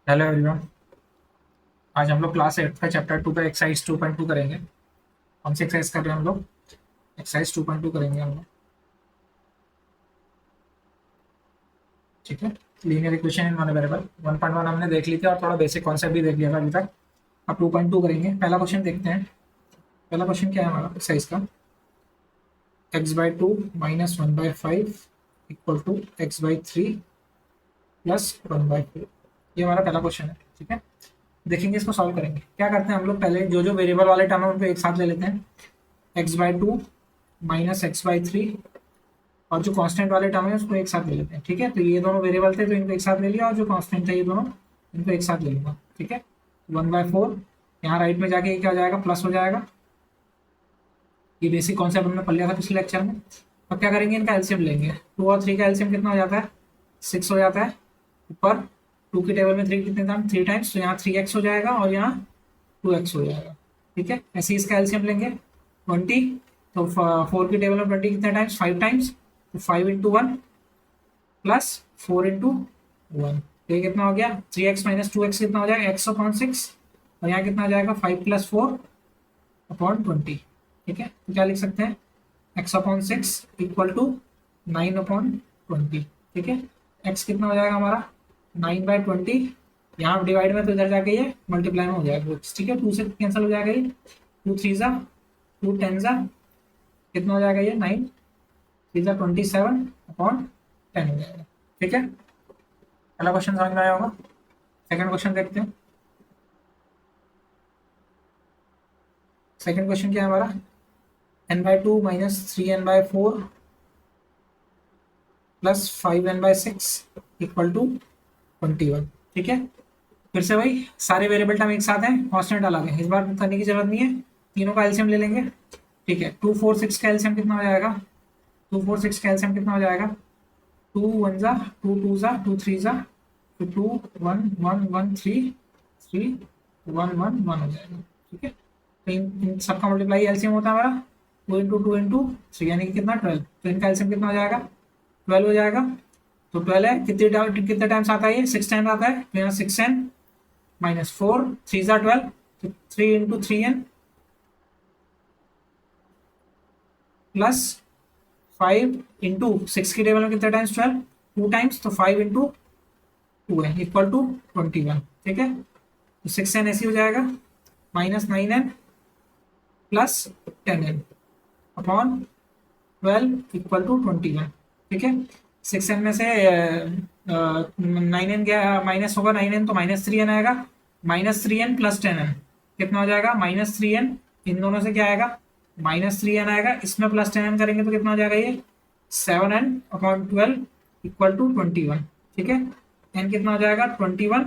Hello everyone. आज हम लोग क्लास 8 का चैप्टर 2 का एक्सरसाइज 2.2 करेंगे। कौन सी एक्सरसाइज कर रहे हैं हम लोग? एक्सरसाइज 2.2 करेंगे हम लोग। ठीक है। Linear equation in one variable 1.1 हमने देख ली थी और थोड़ा बेसिक कॉन्सेप्ट भी देख लिया था अभी तक। अब 2.2 करेंगे। पहला क्वेश्चन देखते हैं। पहला क्वेश्चन क्या है हमारा एक्सरसाइज का? x/2 -1/5 equal to x/3 +1/4। ये हमारा पहला क्वेश्चन है। ठीक है। देखेंगे, इसको सॉल्व करेंगे। क्या करते हैं हम लोग, पहले जो जो वेरिएबल वाले टर्म है उनको एक साथ ले लेते हैं। x/2 -x/3 और जो कांस्टेंट वाले टर्म है उसको एक साथ ले लेते हैं। ठीक है। तो ये दोनों वेरिएबल थे तो इनको एक साथ ले लिया, और जो कांस्टेंट थे ये दोनों, इनको एक साथ ले लूंगा। ठीक है। 1/4 यहाँ राइट में जाके ये क्या हो जाएगा, प्लस हो जाएगा। ये बेसिक कॉन्सेप्ट हमने पढ़ लिया था पिछले लेक्चर में। अब क्या करेंगे, इनका एलसीएम लेंगे। 2 और 3 का एलसीएम कितना हो जाता है? 6 हो जाता है। ऊपर 2 की टेबल में 3 कितने टाइम? 3 टाइम्स, तो यहाँ 3x हो जाएगा और यहाँ 2x हो जाएगा। ठीक है। ऐसे ही इसका एलसीएम लेंगे 20। तो 4 की टेबल में 20 कितने टाइम्स? 5 टाइम्स। तो 5 इंटू 1 प्लस 4 इंटू 1, तो ये कितना हो गया? 3x माइनस 2x कितना हो जाएगा? x/6। और यहाँ कितना हो जाएगा? 5 + 4/20। ठीक है। तो क्या लिख सकते हैं? x/6 equal to 9/20। ठीक है। x कितना हो जाएगा हमारा? 9/20। यहाँ डिवाइड में तो इधर जाके ये मल्टीप्लाई में हो जाएगा। ठीक है। 2 से कैंसिल हो जाएगा ये। 2 3 ज़ा 2 10 ज़ा कितना हो जाएगा ये? 9 3 ज़ा 27/10 हो जाएगा। ठीक है। पहला क्वेश्चन समझ में आया होगा। सेकंड क्वेश्चन देखते हैं। सेकंड क्वेश्चन क्या है हमारा? n/2 -3n/4 plus 5n/6 equal to 21। ठीक है। फिर से वही सारे वेरिएबल टर्म एक साथ हैं, कांस्टेंट अलग है। इस बार करने की जरूरत नहीं है, तीनों का एलसीएम ले लेंगे। ठीक है। 2 4 6 का एलसीएम कितना हो जाएगा? 2 4 6 का एलसीएम कितना हो जाएगा? 2 1 ज़ा 2 2 ज़ा 2 3 ज़ा, तो 2 1 1 1 3 3 1 1 1 हो जाएगा। ठीक है। तो इन सबका मल्टीप्लाई एलसीएम होता है हमारा 2 × 2 × 3, यानी कि कितना? 12। तो इनका एलसीएम कितना हो जाएगा? 12 हो जाएगा। तो 12 है, कितने टाइम्स आता है ये? 6 टाइम्स आता है। तो यहाँ 6n माइनस 4 3 ज़ा 12, तो 3 × 3n प्लस 5 × 6 की टेबल में कितने टाइम्स? 12 2 टाइम्स, तो 5 × 2 है इक्वल टू 21। ठीक है। तो 6n ऐसे हो जाएगा -9n plus 10n upon 12 equal to 21। ठीक है। 6n में से 9n क्या माइनस होगा? 9n तो -3n आएगा। -3n प्लस 10n कितना हो जाएगा? -3n। इन दोनों से क्या आएगा? -3n आएगा। इसमें प्लस 10n करेंगे तो कितना हो जाएगा ये? 7n/12 equal to 21। ठीक है। n कितना हो जाएगा? 21।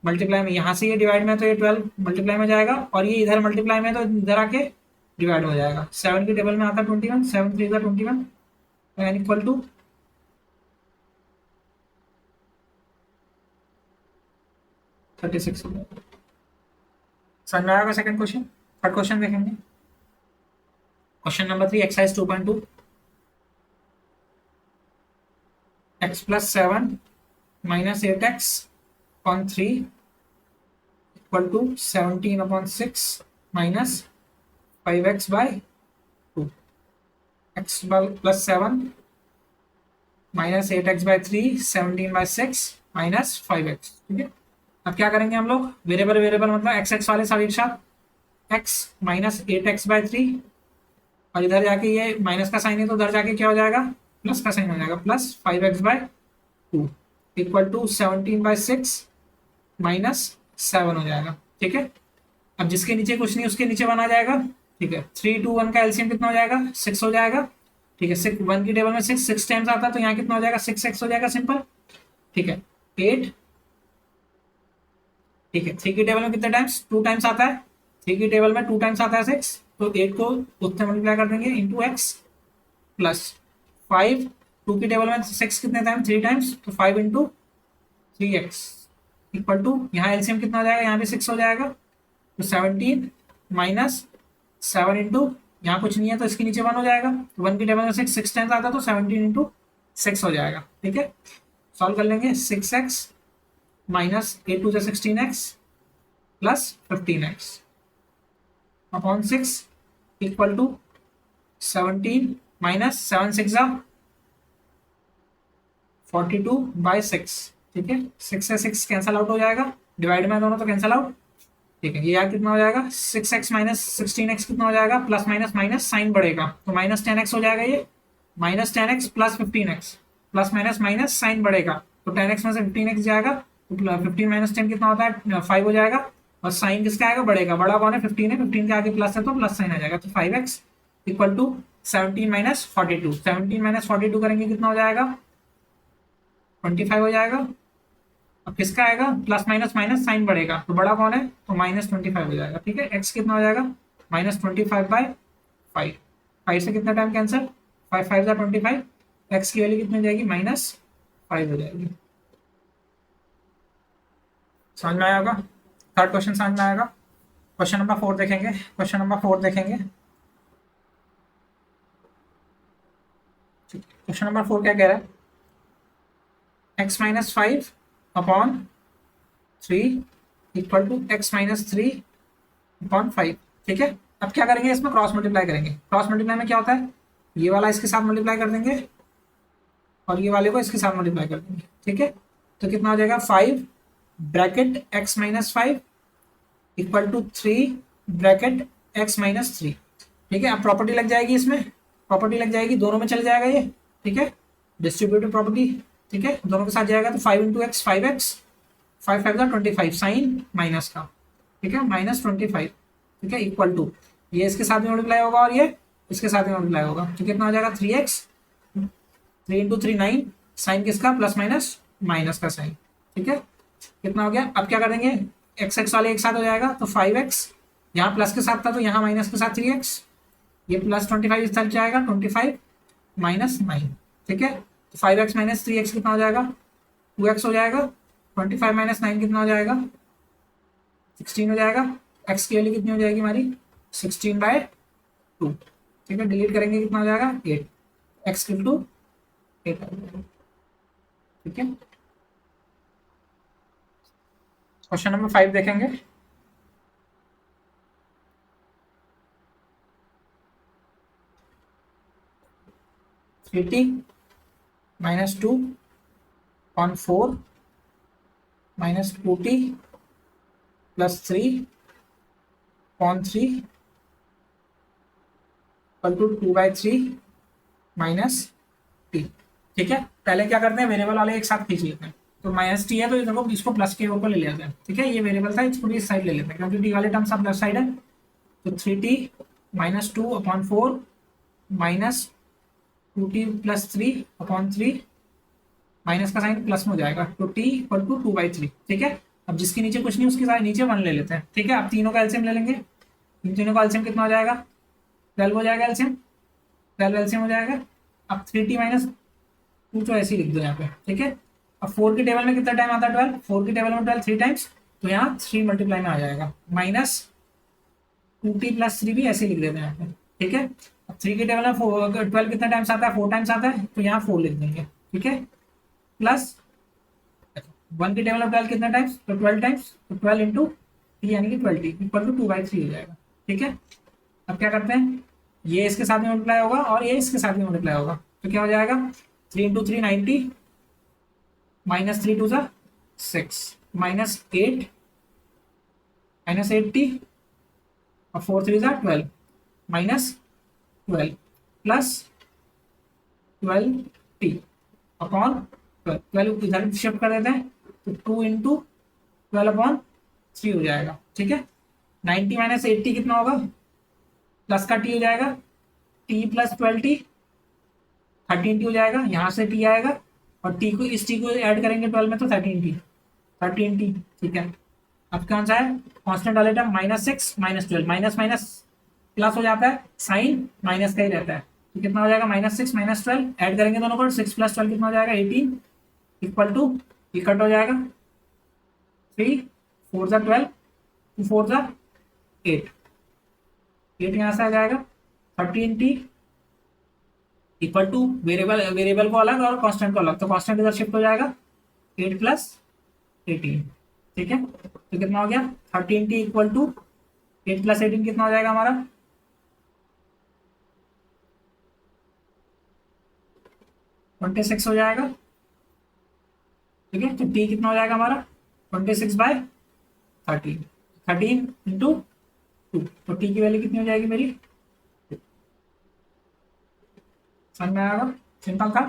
मल्टीप्लाई में यहाँ से ये डिवाइड में, तो ये 12 मल्टीप्लाई में जाएगा, और ये इधर मल्टीप्लाई में तो इधर आके डिवाइड हो जाएगा। 7 की टेबल में आता है 21, 7 3 ज़ा 21 एन इक्वल टू 36 हो जाएगा। समझ में आएगा सेकंड क्वेश्चन। थर्ड क्वेश्चन देखेंगे। Question number 3 exercise 2.2। x+7 -8x/3 equal to 17/6 -5x/2। x+7 -8x/3 17/6 -5x। ठीक है। अब क्या करेंगे हम लोग, वेरिएबल वेरिएबल मतलब एक्स एक्स वाले सब एक साथ। x -8x/3, और इधर जाके ये माइनस का साइन है तो उधर जाके क्या हो जाएगा? प्लस का साइन हो जाएगा, प्लस 5x/2 इक्वल टू 17/6 -7 हो जाएगा। ठीक है। अब जिसके नीचे कुछ नहीं उसके नीचे 1 आ जाएगा। ठीक है। 3 2 1 का एलसीएम कितना हो जाएगा? 6 हो जाएगा। ठीक है। 6 1 की टेबल में 6 टाइम्स आता है, तो यहाँ कितना हो जाएगा? 6x हो जाएगा सिंपल। ठीक है। 8। ठीक है। 3 की टेबल में कितने टाइम्स? 2 टाइम्स आता है। 3 की टेबल में 2 टाइम्स आता है 6, तो 8 को उतने मल्टीप्लाई कर देंगे इंटू एक्स प्लस 5। 2 की टेबल में 6 कितने टाइम? 3 टाइम्स, तो 5 इंटू 3x इक्वल टू, यहाँ एलसीएम कितना हो जाएगा? यहाँ पे 6 हो जाएगा, तो 17 -7 इंटू, यहाँ कुछ नहीं है तो इसके नीचे 1 हो जाएगा। तो 1 की टेबल में 6 टाइम्स आता है, तो 17 इंटू 6 हो जाएगा। ठीक है। सॉल्व कर लेंगे। 6x minus 8 2 16x plus 15x upon 6 equal to 17 minus 7 6 42/6। ठीक है, 6 से 6 कैंसल आउट हो जाएगा, डिवाइड में दोनों तो कैंसल आउट। ठीक है, ये यार कितना हो जाएगा 6x माइनस 16x कितना हो जाएगा, प्लस माइनस माइनस साइन बढ़ेगा तो माइनस 10x हो जाएगा, ये minus 10x plus 15x plus minus minus sign बढ़ेगा तो 10x में से 15x जाएगा तो 15 माइनस 10 कितना होता है 5 हो जाएगा, और साइन किसका आएगा बढ़ेगा, बड़ा कौन है 15 है, 15 के आगे प्लस है तो प्लस साइन आ जाएगा, तो 5x equal to 17 minus 42, 17 minus 42 करेंगे कितना हो जाएगा 25 हो जाएगा। अब किसका आएगा प्लस माइनस माइनस साइन बढ़ेगा तो बड़ा कौन है तो माइनस 25 हो जाएगा। ठीक है, एक्स कितना हो जाएगा -25/5, 5 से कितना टाइम कैंसिल, 5 5 25, एक्स की वैल्यू कितनी हो जाएगी -5 हो जाएगी। समझ में आया होगा, थर्ड क्वेश्चन समझ में आएगा। क्वेश्चन नंबर 4 देखेंगे, क्वेश्चन नंबर 4 देखेंगे। क्वेश्चन नंबर 4 क्या कह रहा है, x-5 upon 3 equal to x-3/5। ठीक है, अब क्या करेंगे इसमें क्रॉस मल्टीप्लाई करेंगे, क्रॉस मल्टीप्लाई में क्या होता है ये वाला इसके साथ मल्टीप्लाई कर देंगे और ये वाले को इसके साथ मल्टीप्लाई कर देंगे। ठीक है, तो कितना हो जाएगा 5 bracket x-5 equal to 3 bracket x-3। ठीक है, अब प्रॉपर्टी लग जाएगी, इसमें प्रॉपर्टी लग जाएगी, दोनों में चल जाएगा ये। ठीक है, डिस्ट्रीब्यूटिव प्रॉपर्टी। ठीक है, दोनों के साथ जाएगा तो 5 × x 5x, 5 5 25 साइन माइनस का। ठीक है, -25। ठीक है, इक्वल टू ये इसके साथ में मल्टीप्लाई होगा और ये इसके साथ में मल्टीप्लाई होगा तो कितना हो जाएगा 3x, 3 × 3 9, साइन किसका प्लस माइनस माइनस का साइन। ठीक है, कितना हो गया, अब क्या करेंगे एक्स एक्स वाले एक साथ हो जाएगा तो 5x, यहाँ प्लस के साथ था तो यहाँ माइनस के साथ 3x, ये प्लस 25 इस तरफ जाएगा 25 माइनस 9। ठीक है, तो 5x माइनस 3x कितना हो जाएगा 2x हो जाएगा, 25 माइनस 9 कितना हो जाएगा 16 हो जाएगा, x की वैल्यू कितनी हो जाएगी हमारी 16/2। ठीक है, डिलीट करेंगे कितना हो जाएगा 8, x इक्वल टू 8 आ जाएगा। ठीक है, क्वेश्चन नंबर 5 देखेंगे। -3t -2 4 -2t + 3/3 = 2/3 -t। ठीक है, पहले क्या करते हैं वेरिएबल वाले एक साथ खींच लेते हैं, तो -t है तो ये देखो इसको प्लस के ऊपर ले लेते हैं। ठीक है, ये वेरिएबल था इसको भी इस साइड ले लेते हैं क्योंकि t वाले टर्म सब लेफ्ट साइड है, तो 3t -2/4 -2t + 3/3 माइनस का साइन प्लस में हो जाएगा तो t = 2/3। ठीक है, अब जिसके नीचे कुछ नहीं उसके नीचे 1 ले लेते हैं। ठीक है, अब तीनों का एलसीएम ले लेंगे, इन तीनों का एलसीएम कितना हो जाएगा 12 हो जाएगा, एलसीएम 12 एलसीएम हो जाएगा। अब 3t -2 तो ऐसे ही लिख दो यहाँ पे। ठीक है, अब 4 की टेबल में कितना टाइम आता है 12, 4 की टेबल में 12 3 टाइम्स तो यहाँ 3 मल्टीप्लाई में आ जाएगा, -2t + 3 भी ऐसे लिख देते हैं यहाँ पे। ठीक है, अब 3 की टेबल में 12 कितना टाइम्स आता है 4 टाइम्स आता है तो यहाँ 4 लिख देंगे। ठीक है, प्लस 1 की टेबल में 12 कितना टाइम्स तो 12 टाइम्स, तो 12 इंटू t यानी कि 12t इक्वल टू 2/3 हो जाएगा। ठीक है, अब क्या करते हैं ये इसके साथ में मल्टीप्लाई होगा और ये इसके साथ में मल्टीप्लाई होगा तो क्या हो जाएगा 3 × 3 90 -3 2 6 -8 -8t और 4 3 12 -12 प्लस 12t अपॉन 12 इधर शिफ्ट कर देते हैं तो 2 × 12/3 हो जाएगा। ठीक है, 90 -80 कितना होगा प्लस का t हो जाएगा, t + 12t 13t हो जाएगा, यहाँ से t आएगा और t को इस t को ऐड करेंगे 12 में तो 13t। ठीक है, अब कौन सा है कांस्टेंट वाले टर्म -6 -12 माइनस माइनस प्लस हो जाता है, साइन माइनस का ही रहता है तो कितना हो जाएगा -6 -12 ऐड करेंगे दोनों पर 6 + 12 कितना हो जाएगा 18 इक्वल टू ये कट हो जाएगा 3 4 12 2 4 8 यहाँ से आ जाएगा 13t इक्वल टू वेरिएबल को अलग और कांस्टेंट को अलग, तो कांस्टेंट इधर शिफ्ट हो जाएगा 8 + 18। ठीक है, तो कितना हो गया 13t इक्वल टू 8 प्लस 18 कितना हो जाएगा हमारा 26 हो जाएगा। ठीक है, तो t कितना हो जाएगा हमारा 26/13, 13 × 2, तो t की वैल्यू कितनी हो जाएगी मेरी, समझ में आएगा, सिंपल था,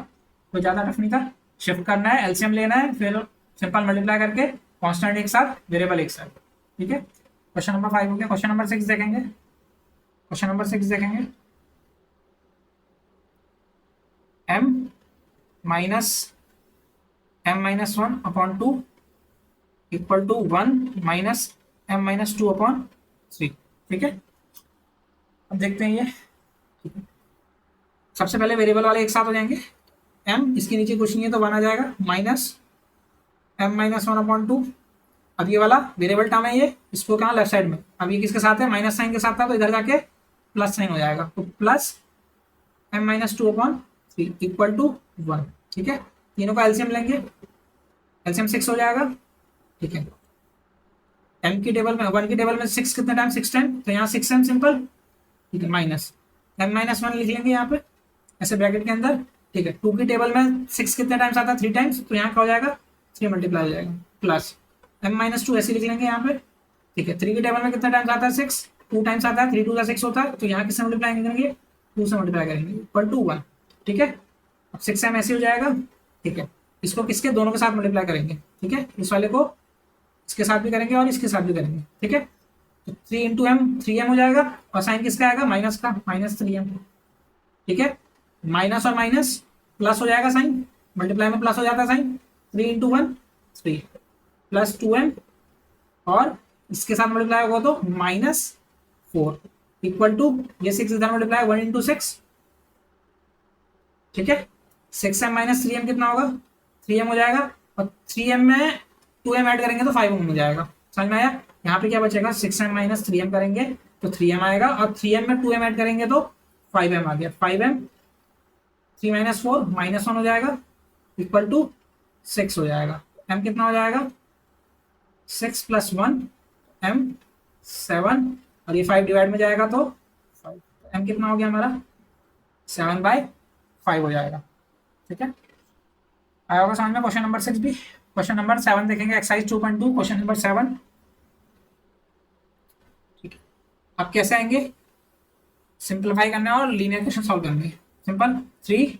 कोई ज्यादा टफ नहीं था। शिफ्ट करना है, एलसीएम लेना है, फिर सिंपल मल्टीप्लाई करके कांस्टेंट एक साथ, वेरिएबल एक साथ। ठीक है, क्वेश्चन नंबर 5 हो गया। क्वेश्चन नंबर 6 देखेंगे। क्वेश्चन नंबर 6 देखेंगे, m minus m-1/2 equal to 1 minus m-2/3। ठीक है, अब देखते हैं ये। सबसे पहले वेरिएबल वाले एक साथ हो जाएंगे, m इसके नीचे कुछ नहीं है तो 1 आ जाएगा, माइनस m-1/2। अब ये वाला वेरिएबल टर्म है, ये इसको कहाँ लेफ्ट साइड में, अब ये किसके साथ है, माइनस साइन के साथ था, तो इधर जाके प्लस साइन हो जाएगा, तो प्लस m-2/3 इक्वल टू 1। ठीक है, तीनों का एलसीएम लेंगे, एलसीएम 6 हो जाएगा। ठीक है, m की टेबल में 1 की टेबल में 6 कितने टाइम, 6 टाइम, तो यहाँ 6m सिंपल। ठीक है, माइनस m-1 लिख लेंगे यहाँ पे ऐसे ब्रैकेट के अंदर। ठीक है, 2 की टेबल में 6 कितने टाइम्स आता है, 3 टाइम्स, तो यहाँ क्या हो जाएगा 3 मल्टीप्लाई हो जाएगा, प्लस m-2 ऐसे लिख लेंगे यहाँ पे। ठीक है, 3 की टेबल में कितना टाइम्स आता है 6, 2 टाइम्स आता है, 3 2 6 होता है, तो यहाँ किससे मल्टीप्लाई करेंगे 2 से मल्टीप्लाई करेंगे, इक्वल टू 1। ठीक है, अब 6m ऐसे हो जाएगा। ठीक है, इसको किसके दोनों के साथ मल्टीप्लाई करेंगे। ठीक है, इस वाले को इसके साथ भी करेंगे और इसके साथ भी करेंगे। ठीक है, तो 3 × m 3m हो जाएगा, और साइन किसका आएगा माइनस का, -3m। ठीक है, माइनस और माइनस प्लस हो जाएगा, साइन मल्टीप्लाई में प्लस हो जाता है साइन, 3 × 1 3 प्लस 2m, और इसके साथ मल्टीप्लाई होगा तो -4 इक्वल टू, ये 6 इधर मल्टीप्लाई 1 × 6। ठीक है, 6m - 3m कितना होगा 3m हो जाएगा, और 3m में 2m ऐड करेंगे तो 5m हो जाएगा। समझ में आया, यहाँ पे क्या बचेगा 6m - 3m करेंगे तो 3m आएगा, और 3m में 2m ऐड करेंगे तो 5m आ गया, 5m 3 - 4 -1 हो जाएगा, इक्वल टू 6 हो जाएगा। m कितना हो जाएगा 6 + 1 m 7, और ये 5 डिवाइड में जाएगा तो 5, m कितना हो गया हमारा 7/5 हो जाएगा। ठीक है, आया होगा समझ में क्वेश्चन नंबर 6 भी। क्वेश्चन नंबर 7 देखेंगे, एक्सरसाइज 2.2 क्वेश्चन नंबर 7। ठीक है, अब कैसे आएंगे, सिंप्लीफाई करना है और लीनियर क्वेश्चन सॉल्व करने। Simple, 3t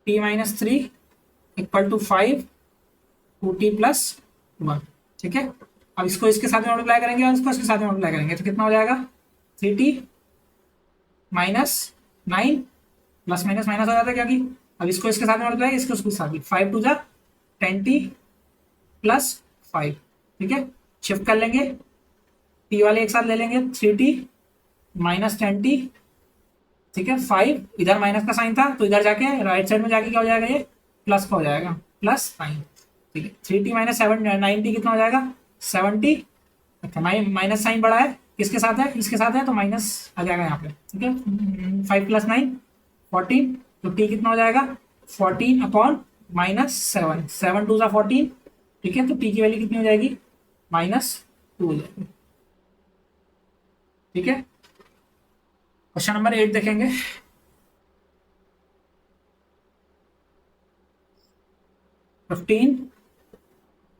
- 3 equal to 5 2t + 1। ठीक है, अब इसको इसके साथ में मल्टीप्लाई करेंगे और इसको इसके साथ में मल्टीप्लाई करेंगे, तो कितना हो जाएगा 3t - 9 प्लस माइनस माइनस हो जाता है, क्योंकि अब इसको इसके साथ में मल्टीप्लाई, इसको इसके साथ में, 5 2 जा 10t + 5। ठीक है, शिफ्ट कर लेंगे, t वाले एक साथ ले लेंगे, 3t - 10t। ठीक है, 5 इधर माइनस का साइन था तो इधर जाके राइट साइड में जाके क्या हो जाएगा, ये प्लस का हो जाएगा, +9। ठीक है, 3t - 7 9t कितना हो जाएगा 70। अच्छा, माइनस साइन बड़ा है, किसके साथ है, इसके साथ है, तो माइनस आ जाएगा यहाँ पे। ठीक है, 5 + 9 14, तो t कितना हो जाएगा 14/-7, 7 2 14। ठीक है, तो t की वैल्यू कितनी हो जाएगी -2 हो जाएगी। ठीक है, क्वेश्चन नंबर 8 देखेंगे। 15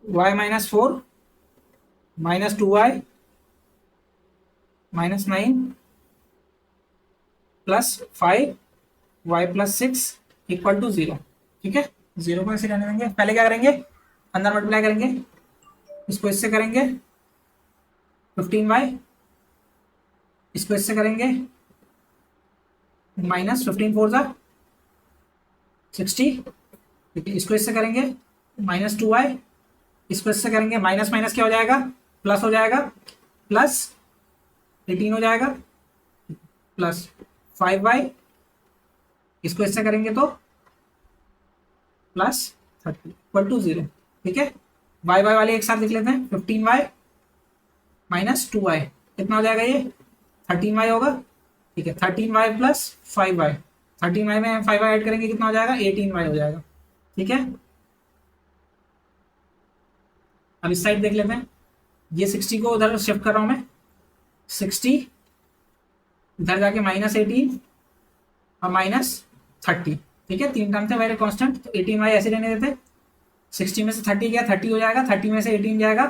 y - 4 -2y -9 + 5 y + 6 equal to 0। ठीक है, 0 को ऐसे रहने देंगे, पहले क्या करेंगे अंदर मल्टीप्लाई करेंगे, इसको इससे करेंगे 15y, इसको इससे करेंगे -15 4 = 60। ठीक है, इसको इससे करेंगे -2y, इसको इससे करेंगे माइनस माइनस क्या हो जाएगा प्लस हो जाएगा, +18 हो जाएगा, प्लस 5y, इसको इससे करेंगे तो +30 इक्वल टू 0। ठीक है, y वाले एक साथ लिख लेते हैं, 15y - 2y कितना हो जाएगा, ये 13y होगा। ठीक है, 13y + 5y, 13y में 5y ऐड करेंगे कितना हो जाएगा 18y हो जाएगा। ठीक है, अब इस साइड देख लेते हैं, ये 60 को उधर शिफ्ट कर रहा हूँ मैं, 60 इधर जाके -18 और -30, ठीक है, 3 टर्म थे वेरी कांस्टेंट, तो 18y ऐसे रहने देते। 60 में से 30 गया, 30 हो जाएगा, 30 में से 18 जाएगा,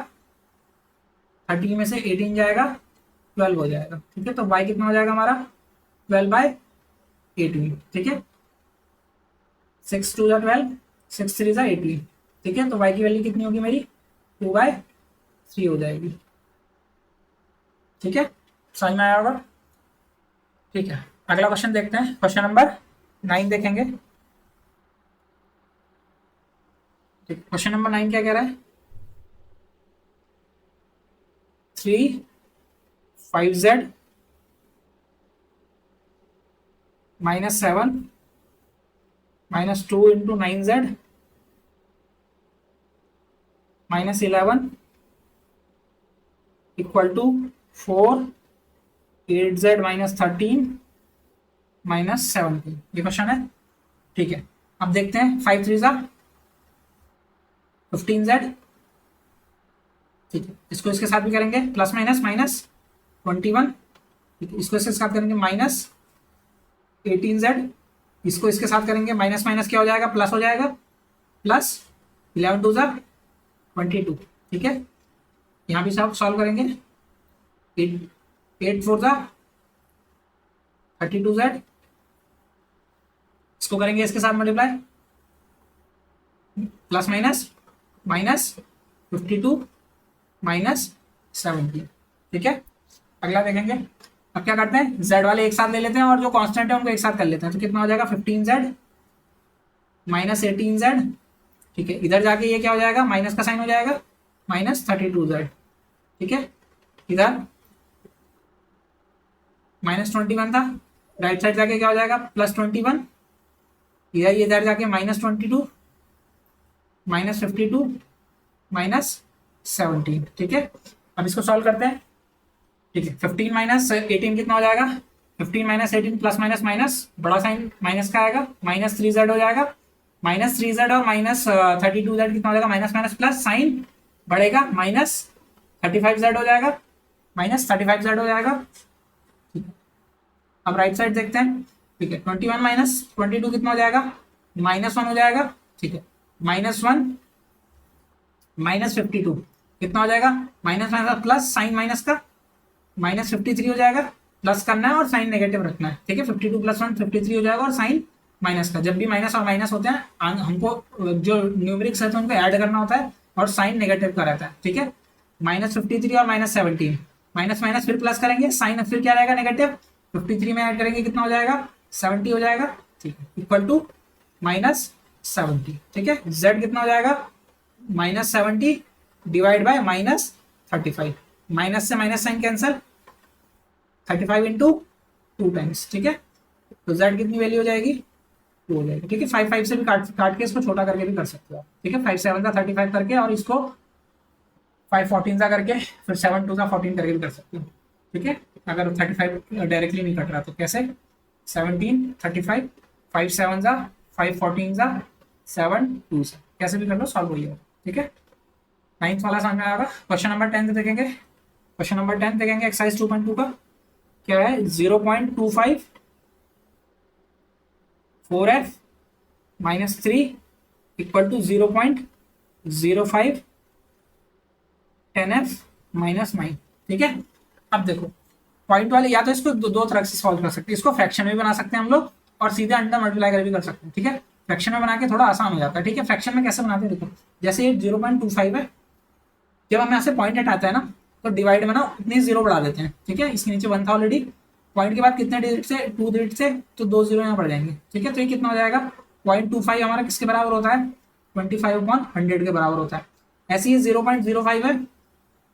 30 में से 18 जाएगा, 12 हो जाएगा, ठीक है। तो y कितना हो जाएगा हमारा 12/18, ठीक है। 6 2 12, 6 3 18, ठीक है। तो y की वैल्यू कितनी होगी मेरी 2/3 हो जाएगी, ठीक है। समझ में आया होगा, ठीक है। अगला क्वेश्चन देखते हैं, क्वेश्चन नंबर 9 देखेंगे। ठीक, क्वेश्चन नंबर 9 क्या कह रहा है, 3 5z -7 -2 into 9z -11 equal to 4 8z -13 -17, ये क्वेश्चन है, ठीक है। अब देखते हैं 5 3 15z, ठीक है। इसको इसके साथ भी करेंगे प्लस माइनस -21, ठीक है। इसको इसके साथ करेंगे -18z, इसको इसके साथ करेंगे माइनस माइनस क्या हो जाएगा प्लस हो जाएगा, प्लस 11 2 22, ठीक है। यहाँ भी सब सॉल्व करेंगे, 8 4 32z, इसको करेंगे इसके साथ मल्टीप्लाई, प्लस माइनस -52 -17, ठीक है। अगला देखेंगे, अब क्या करते हैं z वाले एक साथ ले लेते हैं और जो कांस्टेंट है उनको एक साथ कर लेते हैं, तो कितना हो जाएगा 15z -18z, ठीक है। इधर जाके ये क्या हो जाएगा माइनस का साइन हो जाएगा -32z, ठीक है। इधर -21 था, राइट साइड जाके क्या हो जाएगा +21, इधर ये इधर जाके -22 -52 -17, ठीक है। अब इसको सॉल्व करते हैं, ठीक है। 15 -18 कितना हो जाएगा, 15 -18 प्लस माइनस माइनस बड़ा साइन माइनस का आएगा, -3z हो जाएगा, -3z और -32z कितना हो जाएगा माइनस माइनस प्लस साइन बढ़ेगा, -35z हो जाएगा, -35z हो जाएगा, ठीक है। अब राइट साइड देखते हैं, ठीक है। 21 -22 कितना हो जाएगा -1 हो जाएगा, ठीक है। -1 -52 कितना हो जाएगा minus minus plus sign minus का -53 हो जाएगा, प्लस करना है और साइन नेगेटिव रखना है, ठीक है। 52 + 1 53 हो जाएगा और साइन माइनस का, जब भी माइनस और माइनस होते हैं हमको जो न्यूमेरिक्स है तो उनको ऐड करना होता है और साइन नेगेटिव का रहता है, ठीक है। -53 और -17, माइनस माइनस फिर प्लस करेंगे, साइन फिर क्या रहेगा नेगेटिव, 53 में ऐड करेंगे कितना हो जाएगा 70 हो जाएगा, ठीक है, इक्वल टू -70, ठीक है। z कितना हो जाएगा -70 डिवाइड बाय -35, माइनस से minus sign cancel, 35 into 2 times, ठीक है। तो z कितनी वैल्यू हो जाएगी 2 हो जाएगी, ठीक है। 5 5 से भी काट के इसको छोटा करके भी कर सकते हो आप, ठीक है। 5 7 35 करके और इसको 5 14 करके फिर 7 2 14 करके भी कर सकते हो, ठीक है। अगर 35 डायरेक्टली नहीं कट रहा तो कैसे 17 35 5 7 5 14 7 2 कैसे भी कर लो सॉल्व हो जाएगा, ठीक है। 9th वाला समझ में आएगा। क्वेश्चन नंबर 10 देखेंगे, क्वेश्चन नंबर 10 देखेंगे एक्सरसाइज 2.2 का, क्या है 0.25 4f -3 इक्वल टू 0.05 10f -9, ठीक है। अब देखो पॉइंट वाले या तो इसको दो तरह से सॉल्व कर सकते हैं, इसको फ्रैक्शन में बना सकते हैं हम लोग और सीधे अंडर मल्टीप्लाई कर भी कर सकते हैं, ठीक है। फ्रैक्शन में बना के थोड़ा आसान हो जाता है, ठीक है। फ्रैक्शन में कैसे बनाते हैं देखो, जैसे ये 0.25 है, जब हम यहाँ से पॉइंट हटाते हैं ना तो डिवाइड में ना इतनी जीरो बढ़ा देते हैं, ठीक है। इसके नीचे 1 था ऑलरेडी, पॉइंट के बाद कितने डिजिट से 2 डिजिट से, तो 2 जीरो यहाँ बढ़ जाएंगे, ठीक है। तो ये कितना हो जाएगा 0.25 हमारा किसके बराबर होता है 25/100 के बराबर होता है। ऐसे ही 0.05 है,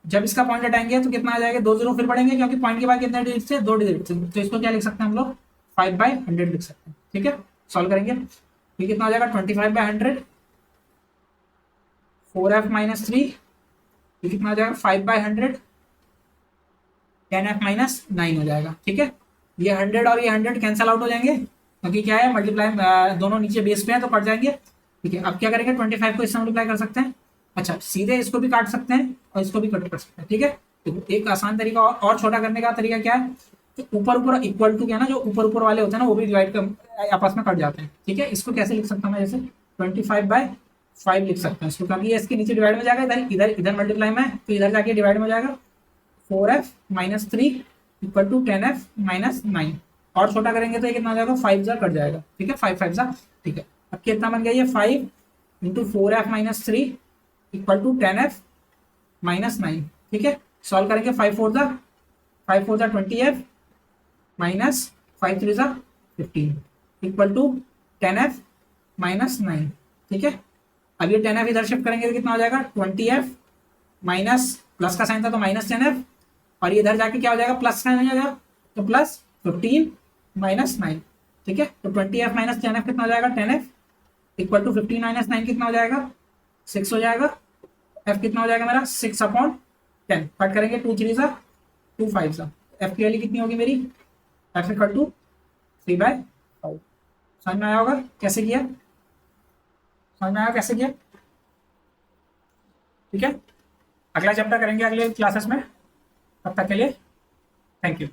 जब इसका पॉइंट हटाएंगे तो कितना आ जाएगा 2 जीरो फिर बढ़ेंगे, क्योंकि पॉइंट के बाद कितने डिजिट से 2 डिजिट से, तो इसको क्या लिख सकते हैं हम लोग 5/100 लिख सकते हैं, ठीक है। सॉल्व करेंगे, ये कितना हो जाएगा 25/100, 4f -3, ये कितना हो जाएगा 5/100, 10f -9 हो जाएगा, ठीक है। ये 100 और ये 100 कैंसल आउट हो जाएंगे, क्योंकि क्या है मल्टीप्लाई दोनों नीचे बेस पे है तो कट जाएंगे, ठीक है। अब क्या करेंगे 25 को इससे मल्टीप्लाई कर सकते हैं, अच्छा, सीधे इसको भी काट सकते हैं और इसको भी कट कर सकते हैं, ठीक है। तो एक आसान तरीका और छोटा करने का तरीका क्या है कि ऊपर ऊपर इक्वल टू क्या है ना, जो ऊपर ऊपर वाले होते हैं ना वो भी डिवाइड कर आपस में कट जाते हैं, ठीक है। इसको कैसे लिख सकता हूँ मैं, जैसे 25/5 लिख सकता हूँ इसको, क्योंकि ये इसके नीचे डिवाइड में जाएगा, इधर इधर इधर मल्टीप्लाई में, तो इधर जाके डिवाइड में जाएगा 4f-3 इक्वल टू 10f-9। और छोटा करेंगे तो ये कितना हो जाएगा, 5 जा कट जाएगा, ठीक है, 5 जा, ठीक है। अब कितना बन गया ये, 5 × 4f-3 इक्वल टू 10f-9, ठीक है। सॉल्व करेंगे, 5 4 जा 20f-5 3 जा 15 इक्वल टू 10f-9, ठीक है। अब ये 10f इधर शिफ्ट करेंगे तो कितना हो जाएगा, 20f माइनस, प्लस का साइन था तो -10f, और ये इधर जाके क्या हो जाएगा, प्लस साइन हो जाएगा, तो +15-9, ठीक है। तो 20f-10f कितना हो जाएगा, 10f इक्वल टू 15 - 9 कितना हो जाएगा, 6 हो जाएगा। f कितना हो जाएगा मेरा, 6/10। कट करेंगे, 2 3 जा 2 5 जा, f की वैल्यू कितनी होगी मेरी, f इक्वल टू 3/5। समझ में आया होगा कैसे किया, समझ में आया कैसे किया, ठीक है। अगला चैप्टर करेंगे अगले क्लासेस में, तब तक के लिए थैंक यू।